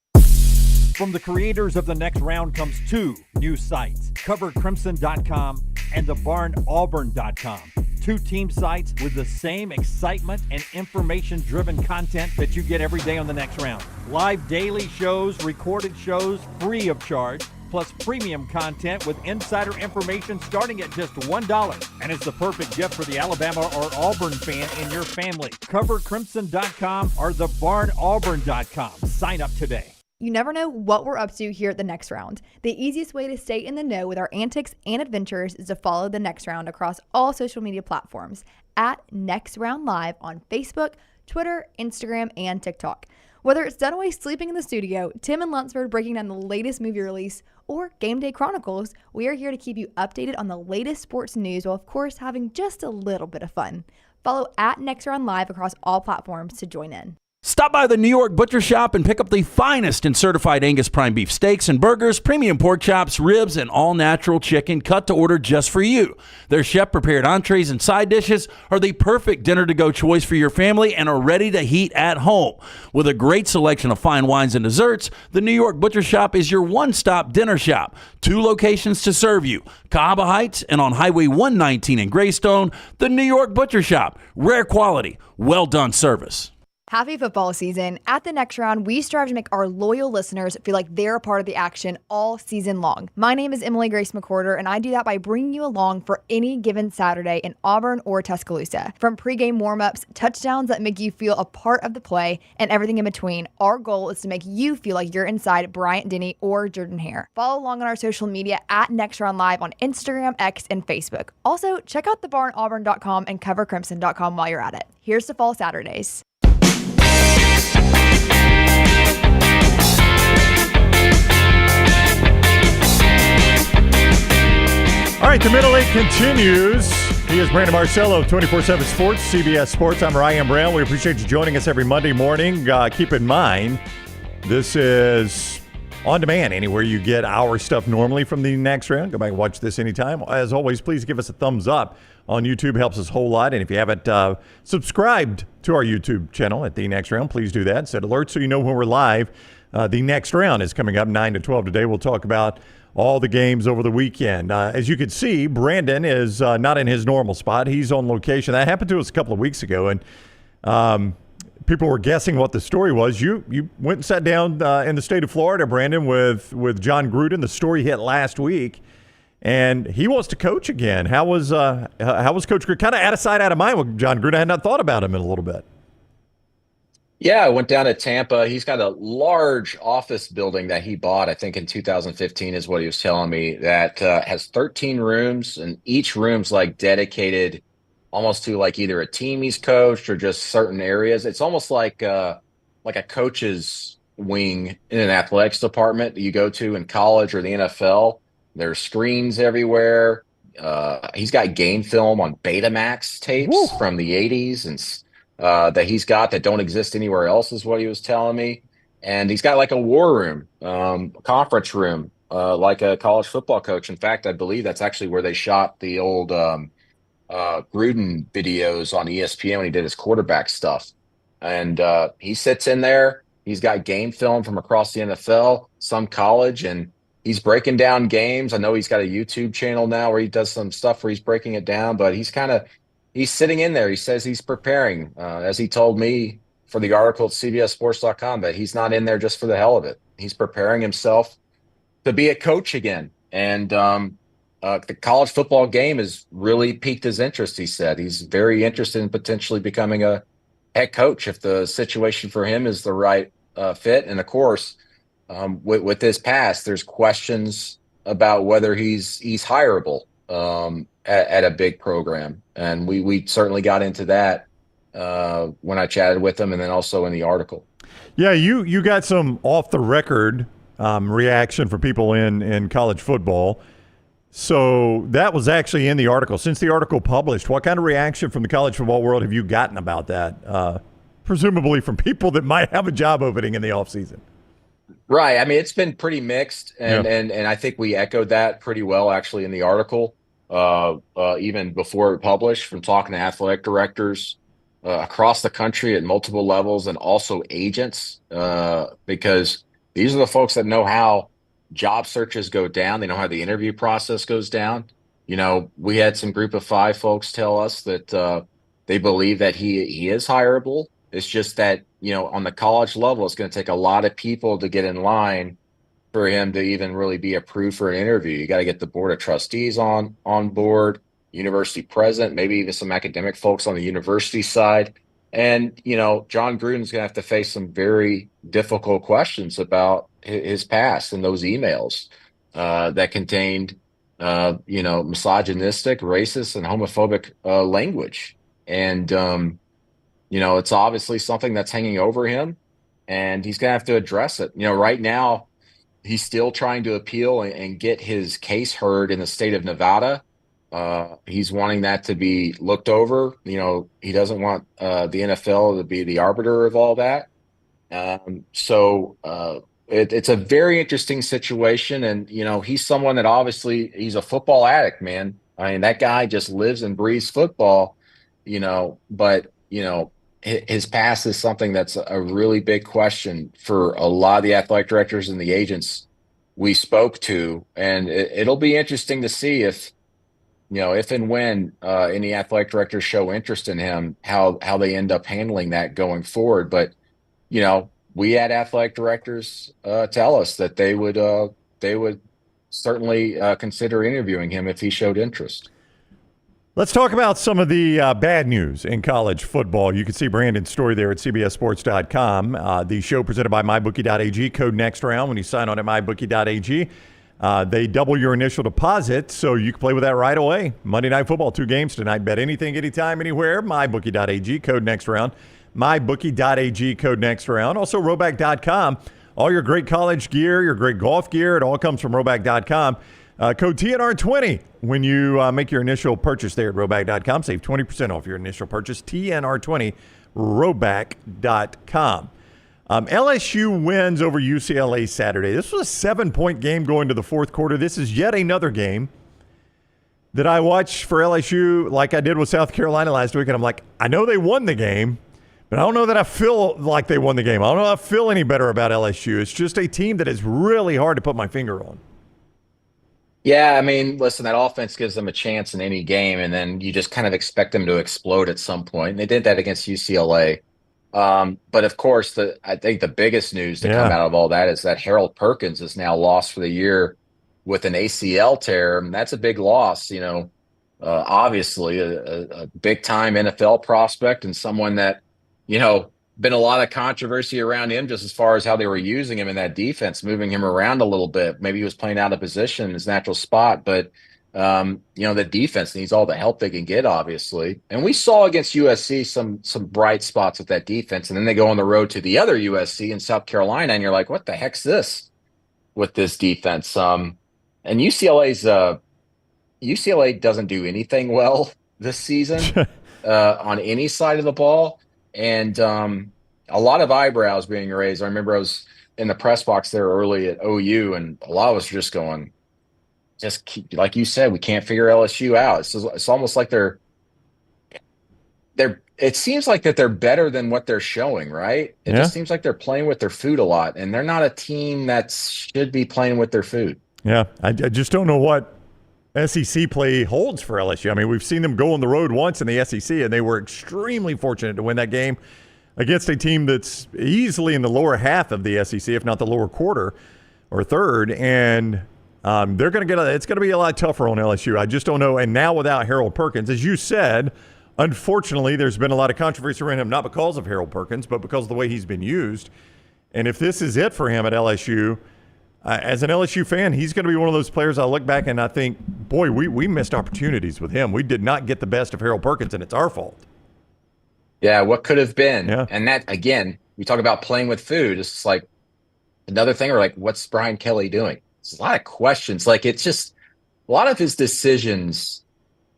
From the creators of The Next Round comes two new sites, covercrimson.com and thebarnauburn.com. Two team sites with the same excitement and information-driven content that you get every day on The Next Round. Live daily shows, recorded shows, free of charge, plus premium content with insider information starting at just $1. And it's the perfect gift for the Alabama or Auburn fan in your family. CoverCrimson.com or thebarnauburn.com. Sign up today. You never know what we're up to here at the Next Round. The easiest way to stay in the know with our antics and adventures is to follow the Next Round across all social media platforms at Next Round Live on Facebook, Twitter, Instagram, and TikTok. Whether it's Dunaway sleeping in the studio, Tim and Lunceford breaking down the latest movie release, or Game Day Chronicles, we are here to keep you updated on the latest sports news while, of course, having just a little bit of fun. Follow at Next Round Live across all platforms to join in. Stop by the New York Butcher Shop and pick up the finest in certified Angus prime beef steaks and burgers, premium pork chops, ribs, and all-natural chicken cut to order just for you. Their chef-prepared entrees and side dishes are the perfect dinner-to-go choice for your family and are ready to heat at home. With a great selection of fine wines and desserts, the New York Butcher Shop is your one-stop dinner shop. 2 locations to serve you, Cahaba Heights and on Highway 119 in Greystone. The New York Butcher Shop. Rare quality, well-done service. Happy football season. At the Next Round, we strive to make our loyal listeners feel like they're a part of the action all season long. My name is Emily Grace McWhorter, and I do that by bringing you along for any given Saturday in Auburn or Tuscaloosa. From pregame warm-ups, touchdowns that make you feel a part of the play, and everything in between, our goal is to make you feel like you're inside Bryant-Denny or Jordan Hare. Follow along on our social media at Next Round Live on Instagram, X, and Facebook. Also, check out thebarnauburn.com and covercrimson.com while you're at it. Here's to fall Saturdays. All right, the Middle Eight continues. He is Brandon Marcello of 24/7 Sports, CBS Sports. I'm Ryan Brown. We appreciate you joining us every Monday morning. Keep in mind, this is on demand anywhere you get our stuff normally from the Next Round. Go back and watch this anytime. As always, please give us a thumbs up on YouTube. Helps us a whole lot. And if you haven't subscribed to our YouTube channel at the Next Round, please do that. Set alerts so you know when we're live. The Next Round is coming up 9 to 12 today. We'll talk about all the games over the weekend. As you can see, Brandon is not in his normal spot. He's on location. That happened to us a couple of weeks ago, and people were guessing what the story was. You went and sat down in the state of Florida, Brandon, with Jon Gruden. The story hit last week, and he wants to coach again. How was Coach Gruden? Kind of out of sight, out of mind with Jon Gruden. I had not thought about him in a little bit. Yeah, I went down to Tampa. He's got a large office building that he bought, I think in 2015 is what he was telling me, that has 13 rooms, and each room's like dedicated almost to like either a team he's coached or just certain areas. It's almost like a coach's wing in an athletics department that you go to in college or the NFL. There's screens everywhere. He's got game film on Betamax tapes from the 80s and that he's got that don't exist anywhere else is what he was telling me. And he's got like a war room, conference room, like a college football coach. In fact, I believe that's actually where they shot the old Gruden videos on ESPN when he did his quarterback stuff. And he sits in there. He's got game film from across the NFL, some college, and he's breaking down games. I know he's got a YouTube channel now where he does some stuff where he's breaking it down, but he's sitting in there. He says he's preparing, as he told me for the article at CBSSports.com, that he's not in there just for the hell of it. He's preparing himself to be a coach again. And the college football game has really piqued his interest, he said. He's very interested in potentially becoming a head coach if the situation for him is the right fit. And, of course, with his past, there's questions about whether he's hireable at a big program. And we certainly got into that when I chatted with him and then also in the article. Yeah, you got some off-the-record reaction from people in college football. So that was actually in the article. Since the article published, what kind of reaction from the college football world have you gotten about that? Presumably from people that might have a job opening in the offseason. Right. I mean, it's been pretty mixed, and I think we echoed that pretty well actually in the article, even before it published, from talking to athletic directors across the country at multiple levels and also agents, because these are the folks that know how job searches go down. They know how the interview process goes down. You know, we had some group of 5 folks tell us that they believe that he is hireable. It's just that, you know, on the college level, it's going to take a lot of people to get in line for him to even really be approved for an interview. You got to get the board of trustees on board, university president, maybe even some academic folks on the university side. And, John Gruden's going to have to face some very difficult questions about his past and those emails that contained, misogynistic, racist, and homophobic language. And, it's obviously something that's hanging over him, and he's going to have to address it. Right now, he's still trying to appeal and get his case heard in the state of Nevada. He's wanting that to be looked over. He doesn't want the NFL to be the arbiter of all that. It's a very interesting situation. And, he's someone that obviously he's a football addict, man. I mean, that guy just lives and breathes football, but, his past is something that's a really big question for a lot of the athletic directors and the agents we spoke to. And it'll be interesting to see if and when any athletic directors show interest in him, how they end up handling that going forward. But, we had athletic directors tell us that they would certainly consider interviewing him if he showed interest. Let's talk about some of the bad news in college football. You can see Brandon's story there at cbssports.com. The show presented by mybookie.ag, code next round when you sign on at mybookie.ag. They double your initial deposit, so you can play with that right away. Monday Night Football, 2 games tonight. Bet anything, anytime, anywhere. mybookie.ag, code next round. mybookie.ag, code next round. Also, roback.com. All your great college gear, your great golf gear, it all comes from roback.com. Code TNR20 when you make your initial purchase there at roback.com. Save 20% off your initial purchase. TNR20, roback.com. LSU wins over UCLA Saturday. This was a 7-point game going to the fourth quarter. This is yet another game that I watched for LSU like I did with South Carolina last week, and I'm like, I know they won the game, but I don't know that I feel like they won the game. I don't know if I feel any better about LSU. It's just a team that is really hard to put my finger on. Yeah, I mean, listen, that offense gives them a chance in any game, and then you just kind of expect them to explode at some point. And they did that against UCLA. But of course, I think the biggest news to come out of all that is that Harold Perkins is now lost for the year with an ACL tear. And that's a big loss, obviously a big time NFL prospect and someone that, been a lot of controversy around him just as far as how they were using him in that defense, moving him around a little bit. Maybe he was playing out of position in his natural spot, but the defense needs all the help they can get, obviously. And we saw against USC some bright spots with that defense. And then they go on the road to the other USC in South Carolina, and you're like, what the heck's this with this defense? And UCLA doesn't do anything well this season on any side of the ball. And a lot of eyebrows being raised. I remember I was in the press box there early at OU, and a lot of us were just going, like you said, we can't figure LSU out. It's almost like it seems like that they're better than what they're showing, right? It just seems like they're playing with their food a lot, and they're not a team that should be playing with their food. Yeah, I just don't know what SEC play holds for LSU. I mean, we've seen them go on the road once in the SEC, and they were extremely fortunate to win that game against a team that's easily in the lower half of the SEC, if not the lower quarter or third. And they're going to it's going to be a lot tougher on LSU. I just don't know. And now without Harold Perkins, as you said, unfortunately, there's been a lot of controversy around him, not because of Harold Perkins, but because of the way he's been used. And if this is it for him at LSU, as an LSU fan, he's going to be one of those players I look back and I think, boy, we missed opportunities with him. We did not get the best of Harold Perkins, and it's our fault. Yeah, what could have been. Yeah. And that, again, we talk about playing with food. It's like another thing, or like, what's Brian Kelly doing? It's a lot of questions. Like, it's just a lot of his decisions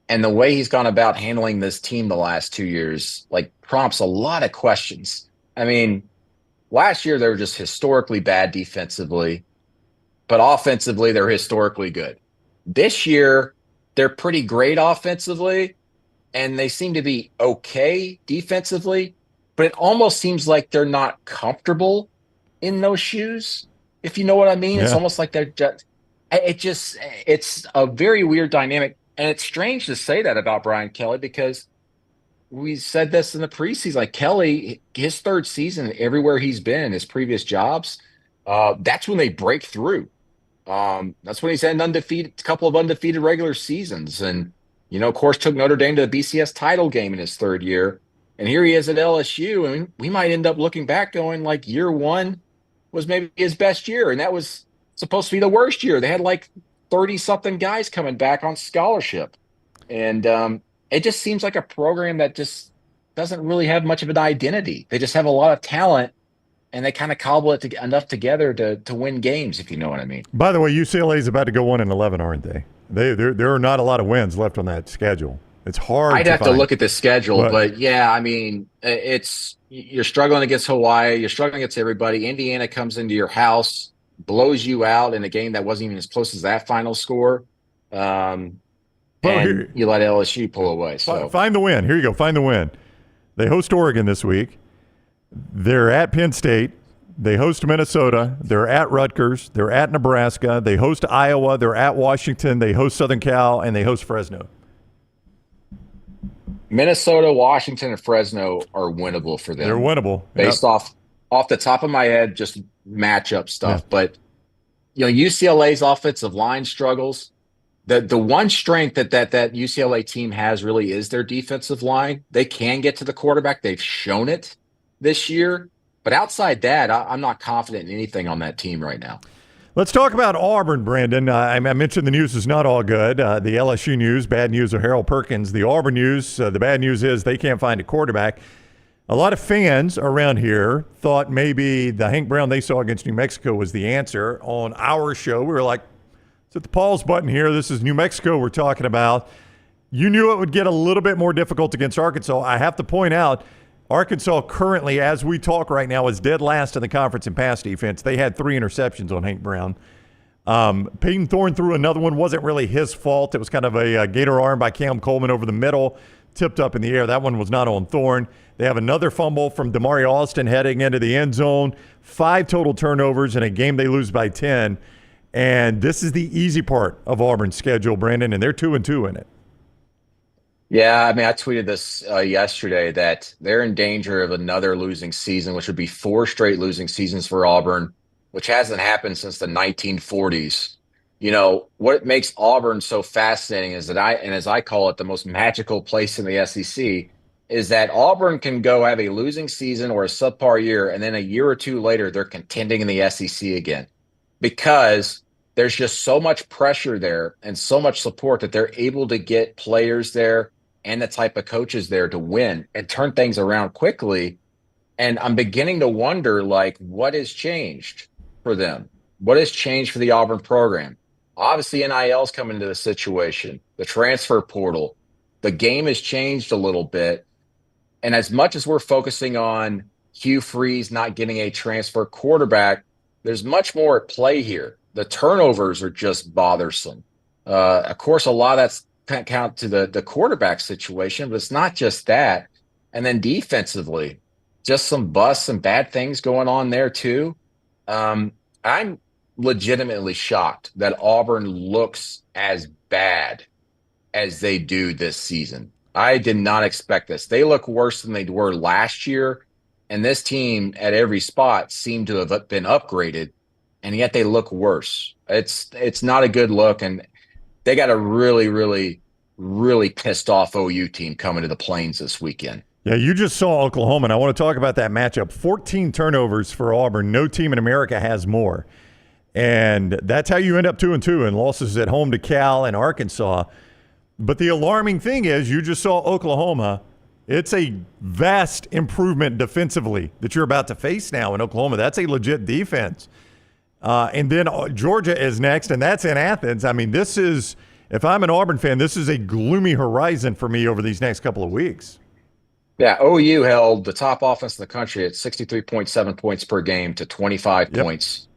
and the way he's gone about handling this team the last 2 years, like, prompts a lot of questions. I mean, last year they were just historically bad defensively, but offensively they're historically good. This year they're pretty great offensively, and they seem to be okay defensively, but it almost seems like they're not comfortable in those shoes, if you know what I mean. Yeah. It's almost like they're it's a very weird dynamic. And it's strange to say that about Brian Kelly, because we said this in the preseason. Like, Kelly, his third season, everywhere he's been in his previous jobs, that's when they break through. That's when he's had a couple of undefeated regular seasons. And, of course, took Notre Dame to the BCS title game in his third year. And here he is at LSU, and we might end up looking back going like year one was maybe his best year, and that was supposed to be the worst year. They had like 30-something guys coming back on scholarship. And it just seems like a program that just doesn't really have much of an identity. They just have a lot of talent, and they kind of cobble it enough together to win games, if you know what I mean. By the way, UCLA is about to go 1-11, aren't they? There are not a lot of wins left on that schedule. It's hard. I'd have to look at the schedule, but yeah, I mean, you're struggling against Hawaii. You're struggling against everybody. Indiana comes into your house, blows you out in a game that wasn't even as close as that final score. And you let LSU pull away. So find the win. Here you go. Find the win. They host Oregon this week. They're at Penn State. They host Minnesota. They're at Rutgers. They're at Nebraska. They host Iowa. They're at Washington. They host Southern Cal, and they host Fresno. Minnesota, Washington, and Fresno are winnable for them. They're winnable. Based off the top of my head, just matchup stuff. Yeah. But, UCLA's offensive line struggles. The one strength that UCLA team has really is their defensive line. They can get to the quarterback. They've shown it this year. But outside that, I'm not confident in anything on that team right now. Let's talk about Auburn, Brandon. I mentioned the news is not all good. The LSU news, bad news of Harold Perkins. The Auburn news, the bad news is they can't find a quarterback. A lot of fans around here thought maybe the Hank Brown they saw against New Mexico was the answer. On our show, we were like, let's hit the pause button here. This is New Mexico we're talking about. You knew it would get a little bit more difficult against Arkansas. I have to point out, Arkansas currently, as we talk right now, is dead last in the conference in pass defense. They had 3 interceptions on Hank Brown. Peyton Thorne threw another one. Wasn't really his fault. It was kind of a gator arm by Cam Coleman over the middle, tipped up in the air. That one was not on Thorne. They have another fumble from Damari Austin heading into the end zone. 5 total turnovers in a game they lose by 10. And this is the easy part of Auburn's schedule, Brandon, and they're 2-2 in it. Yeah, I mean, I tweeted this yesterday that they're in danger of another losing season, which would be 4 straight losing seasons for Auburn, which hasn't happened since the 1940s. What makes Auburn so fascinating is that as I call it, the most magical place in the SEC, is that Auburn can go have a losing season or a subpar year, and then a year or two later, they're contending in the SEC again, because there's just so much pressure there and so much support that they're able to get players there and the type of coaches there to win and turn things around quickly. And I'm beginning to wonder, what has changed for them? What has changed for the Auburn program? Obviously, NIL's come into the situation, the transfer portal. The game has changed a little bit. And as much as we're focusing on Hugh Freeze not getting a transfer quarterback, there's much more at play here. The turnovers are just bothersome. Of course, a lot of that's count to the quarterback situation, but it's not just that. And then defensively, just some busts and bad things going on there too. I'm legitimately shocked that Auburn looks as bad as they do this season. I did not expect this. They look worse than they were last year, and this team at every spot seemed to have been upgraded, and yet they look worse. It's not a good look, and they got a really, really, really pissed off OU team coming to the Plains this weekend. Yeah, you just saw Oklahoma, and I want to talk about that matchup. 14 turnovers for Auburn. No team in America has more. And that's how you end up 2-2 and losses at home to Cal and Arkansas. But the alarming thing is you just saw Oklahoma. It's a vast improvement defensively that you're about to face now in Oklahoma. That's a legit defense. And then Georgia is next, and that's in Athens. I mean, this is, if I'm an Auburn fan, this is a gloomy horizon for me over these next couple of weeks. Yeah, OU held the top offense in the country at 63.7 points per game to 25 points.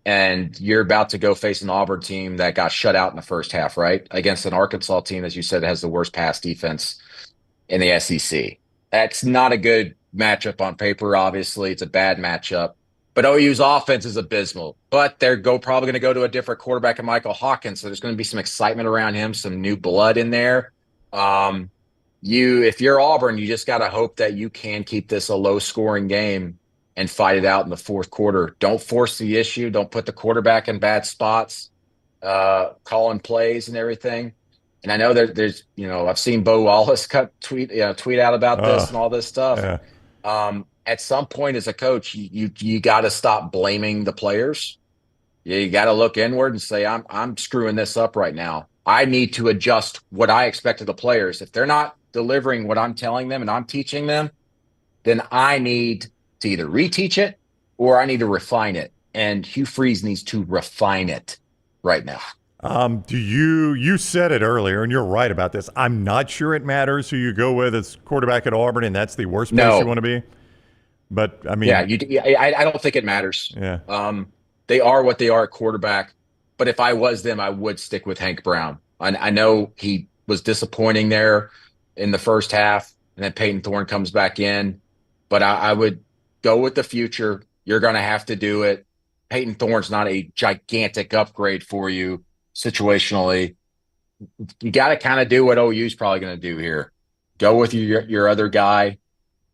And you're about to go face an Auburn team that got shut out in the first half, right? Against an Arkansas team, as you said, that has the worst pass defense in the SEC. That's not a good matchup on paper, obviously. It's a bad matchup. But OU's offense is abysmal. But they're probably going to go to a different quarterback in Michael Hawkins, so there's going to be some excitement around him, some new blood in there. If you're Auburn, you just got to hope that you can keep this a low-scoring game and fight it out in the fourth quarter. Don't force the issue. Don't put the quarterback in bad spots, calling plays and everything. And I know there's, I've seen Bo Wallace tweet out about this and all this stuff. Yeah. At some point as a coach, you got to stop blaming the players. You got to look inward and say, I'm screwing this up right now. I need to adjust what I expect of the players. If they're not delivering what I'm telling them and I'm teaching them, then I need to either reteach it or I need to refine it. And Hugh Freeze needs to refine it right now. You said it earlier, and you're right about this. I'm not sure it matters who you go with as quarterback at Auburn, and that's the worst place you want to be. But I mean, I don't think it matters. Yeah. They are what they are at quarterback. But if I was them, I would stick with Hank Brown. I know he was disappointing there in the first half, and then Peyton Thorne comes back in. But I would go with the future. You're going to have to do it. Peyton Thorne's not a gigantic upgrade for you situationally. You got to kind of do what OU's probably going to do here. Go with your other guy,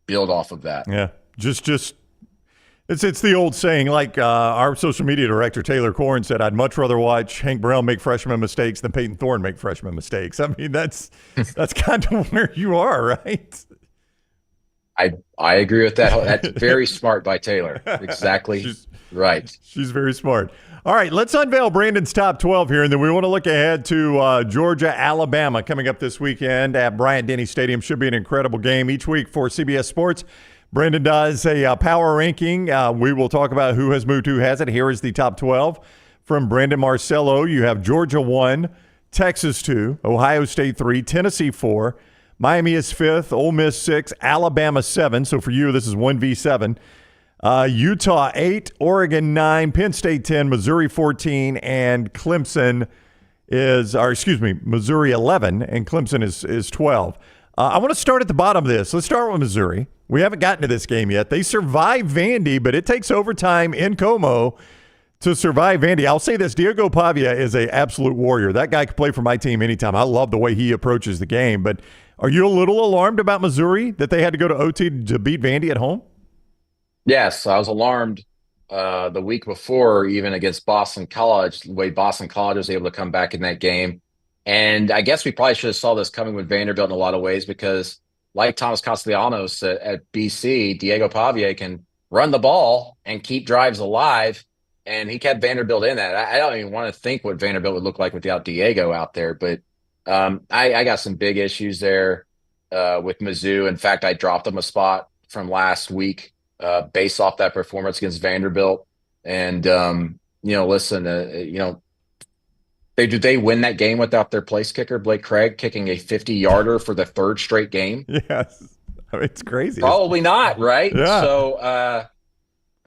build off of that. Yeah, just it's the old saying. Like our social media director Taylor Korn said, I'd much rather watch Hank Brown make freshman mistakes than Peyton Thorne make freshman mistakes. I mean, that's kind of where you are, right? I agree with that. That's very smart by Taylor. Exactly right. She's very smart. All right, let's unveil Brandon's top 12 here, and then we want to look ahead to Georgia, Alabama coming up this weekend at Bryant-Denny Stadium. Should be an incredible game each week for CBS Sports. Brandon does a power ranking. We will talk about who has moved, who hasn't. Here is the top 12 from Brandon Marcello. You have Georgia 1, Texas 2, Ohio State 3, Tennessee 4, Miami is 5th, Ole Miss 6, Alabama 7. So for you, this is 1v7. Utah 8, Oregon 9, Penn State 10, Missouri 14, and Clemson Missouri 11, and Clemson is 12. I want to start at the bottom of this. Let's start with Missouri. We haven't gotten to this game yet. They survived Vandy, but it takes overtime in Como to survive Vandy. I'll say this, Diego Pavia is an absolute warrior. That guy could play for my team anytime. I love the way he approaches the game, but are you a little alarmed about Missouri that they had to go to OT to beat Vandy at home? Yes, I was alarmed the week before, even against Boston College, the way Boston College was able to come back in that game. And I guess we probably should have saw this coming with Vanderbilt in a lot of ways because, like Thomas Castellanos at BC, Diego Pavia can run the ball and keep drives alive, and he kept Vanderbilt in that. I don't even want to think what Vanderbilt would look like without Diego out there, but I got some big issues there with Mizzou. In fact, I dropped them a spot from last week based off that performance against Vanderbilt. And, did they win that game without their place kicker, Blake Craig, kicking a 50-yarder for the third straight game? Yes. I mean, it's crazy. Probably not, right? Yeah. So,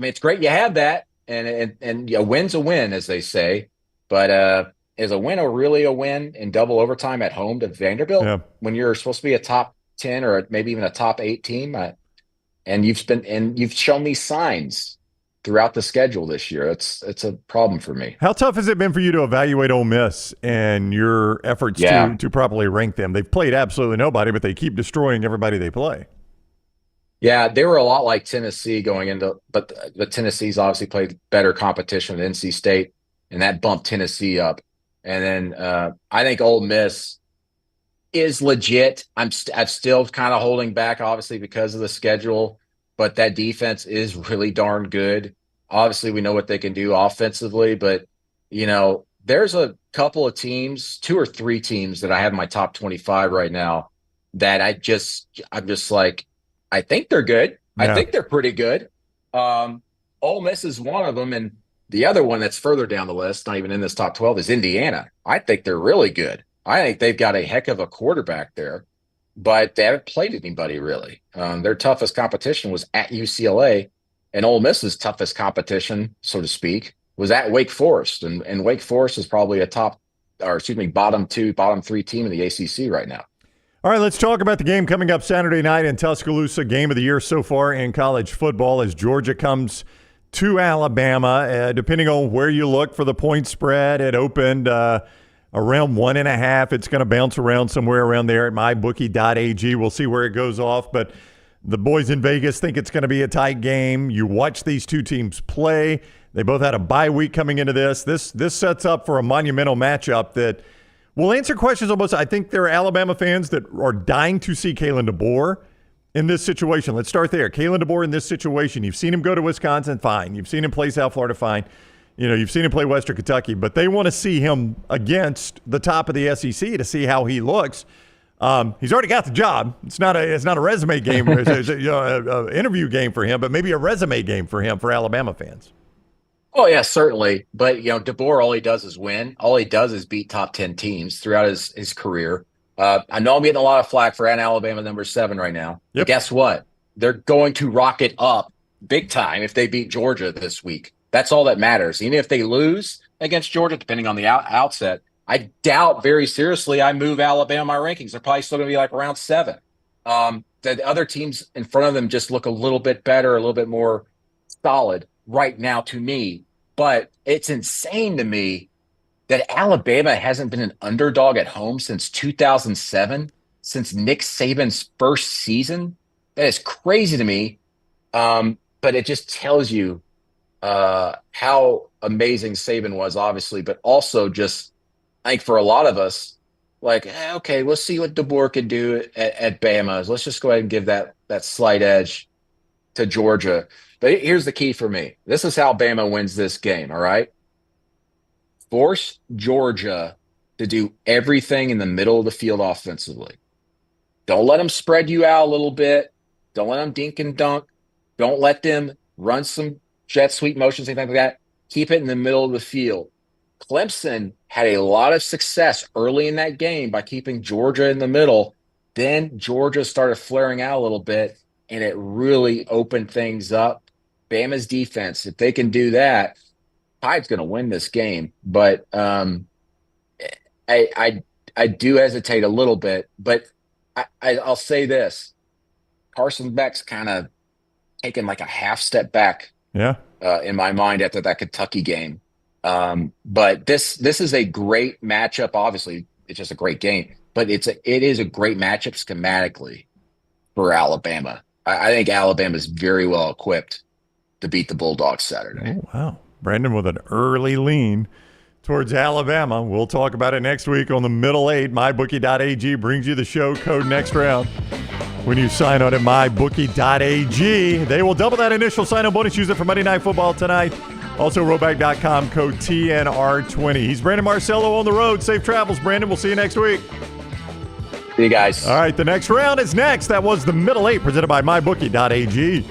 it's great you have that. And a win's a win, as they say. But is a win really a win in double overtime at home to Vanderbilt when you're supposed to be a top 10 or maybe even a top 8 team? And you've shown these signs throughout the schedule this year. It's a problem for me. How tough has it been for you to evaluate Ole Miss and your efforts to properly rank them? They've played absolutely nobody, but they keep destroying everybody they play. Yeah, they were a lot like Tennessee going into, but the Tennessee's obviously played better competition with NC State, and that bumped Tennessee up. And then I think Ole Miss is legit. I'm still kind of holding back, obviously, because of the schedule, but that defense is really darn good. Obviously, we know what they can do offensively, but, there's a couple of teams, 2 or 3 teams that I have in my top 25 right now that I'm just like, I think they're good. Yeah. I think they're pretty good. Ole Miss is one of them, and the other one that's further down the list, not even in this top 12, is Indiana. I think they're really good. I think they've got a heck of a quarterback there, but they haven't played anybody really. Their toughest competition was at UCLA, and Ole Miss's toughest competition, so to speak, was at Wake Forest. And Wake Forest is probably a bottom 2, bottom 3 team in the ACC right now. All right, let's talk about the game coming up Saturday night in Tuscaloosa, game of the year so far in college football as Georgia comes to Alabama. Depending on where you look for the point spread, it opened around 1.5. It's going to bounce around somewhere around there at mybookie.ag. We'll see where it goes off, but the boys in Vegas think it's going to be a tight game. You watch these two teams play. They both had a bye week coming into this. This sets up for a monumental matchup that We'll answer questions on both sides. I think there are Alabama fans that are dying to see Kalen DeBoer in this situation. Let's start there. Kalen DeBoer in this situation. You've seen him go to Wisconsin, fine. You've seen him play South Florida, fine. You've seen him play Western Kentucky, but they want to see him against the top of the SEC to see how he looks. He's already got the job. It's not a resume game, it's an interview game for him, but maybe a resume game for him for Alabama fans. Oh yeah, certainly. But DeBoer, all he does is win. All he does is beat top 10 teams throughout his career. I know I'm getting a lot of flack for Alabama number 7 right now. Yep. But guess what? They're going to rock it up big time if they beat Georgia this week. That's all that matters. Even if they lose against Georgia, depending on the outset, I doubt very seriously I move Alabama in my rankings. They're probably still going to be like around 7. The other teams in front of them just look a little bit better, a little bit more solid right now to me. But it's insane to me that Alabama hasn't been an underdog at home since 2007, since Nick Saban's first season. That is crazy to me. But it just tells you how amazing Saban was, obviously, but also just, I think for a lot of us, like, okay, we'll see what DeBoer can do at Bama. Let's just go ahead and give that slight edge to Georgia. But here's the key for me. This is how Bama wins this game, all right? Force Georgia to do everything in the middle of the field offensively. Don't let them spread you out a little bit. Don't let them dink and dunk. Don't let them run some jet sweep motions, anything like that. Keep it in the middle of the field. Clemson had a lot of success early in that game by keeping Georgia in the middle. Then Georgia started flaring out a little bit, and it really opened things up. Bama's defense, if they can do that, Tide's going to win this game. But I do hesitate a little bit. But I'll say this. Carson Beck's kind of taken like a half step back in my mind after that Kentucky game. But this is a great matchup. Obviously, it's just a great game. But it is a great matchup schematically for Alabama. I think Alabama is very well equipped to beat the Bulldogs Saturday. Oh, wow. Brandon with an early lean towards Alabama. We'll talk about it next week on the Middle 8. MyBookie.ag brings you the show code next round. When you sign on at MyBookie.ag, they will double that initial sign-on bonus. Use it for Monday Night Football tonight. Also, Roback.com, code TNR20. He's Brandon Marcello on the road. Safe travels, Brandon. We'll see you next week. See you guys. All right, the next round is next. That was the Middle 8 presented by MyBookie.ag.